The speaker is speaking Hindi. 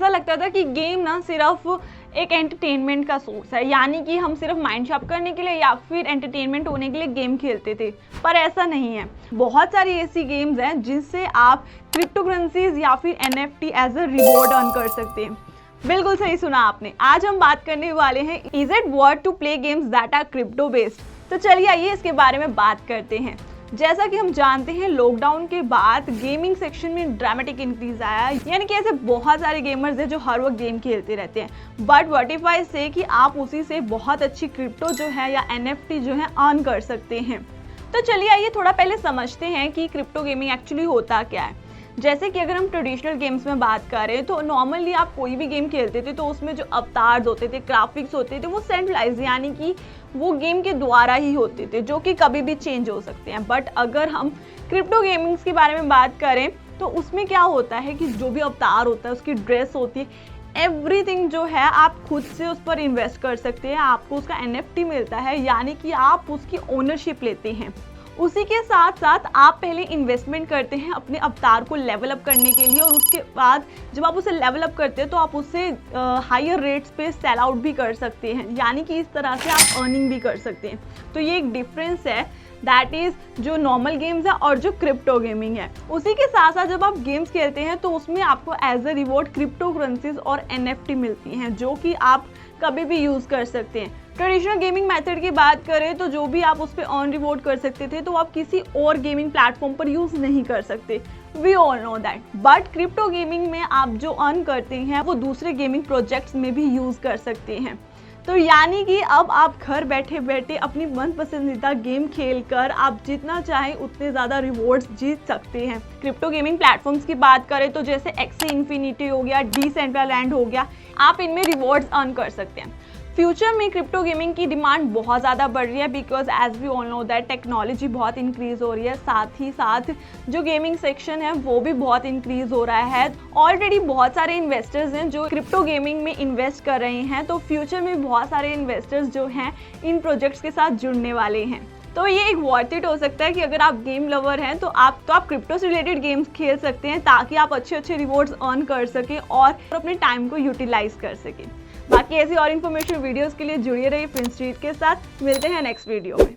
ऐसा लगता था कि गेम ना सिर्फ एक एंटरटेनमेंट का सोर्स है, यानी कि हम सिर्फ माइंड शार्प करने के लिए या फिर एंटरटेनमेंट होने के लिए गेम खेलते थे। पर ऐसा नहीं है, बहुत सारी ऐसी गेम्स हैं जिनसे आप क्रिप्टो करेंसीज या फिर NFT as a reward earn कर सकते हैं। बिल्कुल सही सुना आपने। आज हम बात करने वाले हैं is it worth to play games that are crypto based. तो चलिए आइए इसके बारे में बात करते हैं। जैसा कि हम जानते हैं, लॉकडाउन के बाद गेमिंग सेक्शन में ड्रामेटिक इंक्रीज आया, यानी कि ऐसे बहुत सारे गेमर्स हैं जो हर वक्त गेम खेलते रहते हैं। बट व्हाट इफ आई से कि आप उसी से बहुत अच्छी क्रिप्टो जो है या NFT जो है अर्न कर सकते हैं। तो चलिए आइए थोड़ा पहले समझते हैं कि क्रिप्टो गेमिंग एक्चुअली होता क्या है। जैसे कि अगर हम ट्रेडिशनल गेम्स में बात करें तो नॉर्मली आप कोई भी गेम खेलते थे तो उसमें जो अवतार्स होते थे, ग्राफिक्स होते थे, वो सेंट्रलाइज यानी कि वो गेम के द्वारा ही होते थे, जो कि कभी भी चेंज हो सकते हैं। बट अगर हम क्रिप्टो गेमिंग्स के बारे में बात करें तो उसमें क्या होता है कि जो भी अवतार होता है, उसकी ड्रेस होती है, एवरीथिंग जो है आप खुद से उस पर इन्वेस्ट कर सकते हैं। आपको उसका NFT मिलता है, यानी कि आप उसकी ओनरशिप लेते हैं। उसी के साथ साथ आप पहले इन्वेस्टमेंट करते हैं अपने अवतार को लेवल अप करने के लिए, और उसके बाद जब आप उसे लेवल अप करते हैं तो आप उससे हायर रेट्स पे सेल आउट भी कर सकते हैं, यानी कि इस तरह से आप अर्निंग भी कर सकते हैं। तो ये एक डिफरेंस है, दैट इज़ जो नॉर्मल गेम्स है और जो क्रिप्टो गेमिंग है। उसी के साथ साथ जब आप गेम्स खेलते हैं तो उसमें आपको as a reward crypto currencies और NFT मिलती हैं, जो कि आप कभी भी यूज़ कर सकते हैं। ट्रेडिशनल गेमिंग मेथड की बात करें तो जो भी आप उस पर अर्न रिवॉर्ड कर सकते थे तो आप किसी और गेमिंग प्लेटफॉर्म पर यूज़ नहीं कर सकते। We all know that. But crypto gaming में आप जो अर्न करते हैं वो दूसरे गेमिंग प्रोजेक्ट्स में भी यूज़ कर सकते हैं। तो यानी कि अब आप घर बैठे बैठे अपनी मन पसंदीदा गेम खेलकर आप जितना चाहें उतने ज़्यादा रिवॉर्ड्स जीत सकते हैं। क्रिप्टो गेमिंग प्लेटफॉर्म्स की बात करें तो जैसे एक्सी इन्फिनिटी हो गया, डिसेंट्रलैंड हो गया, आप इनमें रिवॉर्ड्स अर्न कर सकते हैं। फ्यूचर में क्रिप्टो गेमिंग की डिमांड बहुत ज़्यादा बढ़ रही है, because as we all know that technology बहुत इंक्रीज हो रही है। साथ ही साथ जो गेमिंग सेक्शन है वो भी बहुत इंक्रीज हो रहा है। ऑलरेडी बहुत सारे इन्वेस्टर्स हैं जो क्रिप्टो गेमिंग में इन्वेस्ट कर रहे हैं, तो फ्यूचर में बहुत सारे इन्वेस्टर्स जो हैं इन प्रोजेक्ट्स के साथ जुड़ने वाले हैं। तो ये एक वर्थ इट हो सकता है कि अगर आप गेम लवर हैं तो आप क्रिप्टो से रिलेटेड गेम्स खेल सकते हैं, ताकि आप अच्छे अच्छे रिवॉर्ड्स अर्न कर सकें और अपने टाइम को यूटिलाइज कर सकें। बाकी ऐसी और इन्फॉर्मेशन वीडियोस के लिए जुड़िए रहिए फिन स्ट्रीट के साथ। मिलते हैं नेक्स्ट वीडियो में।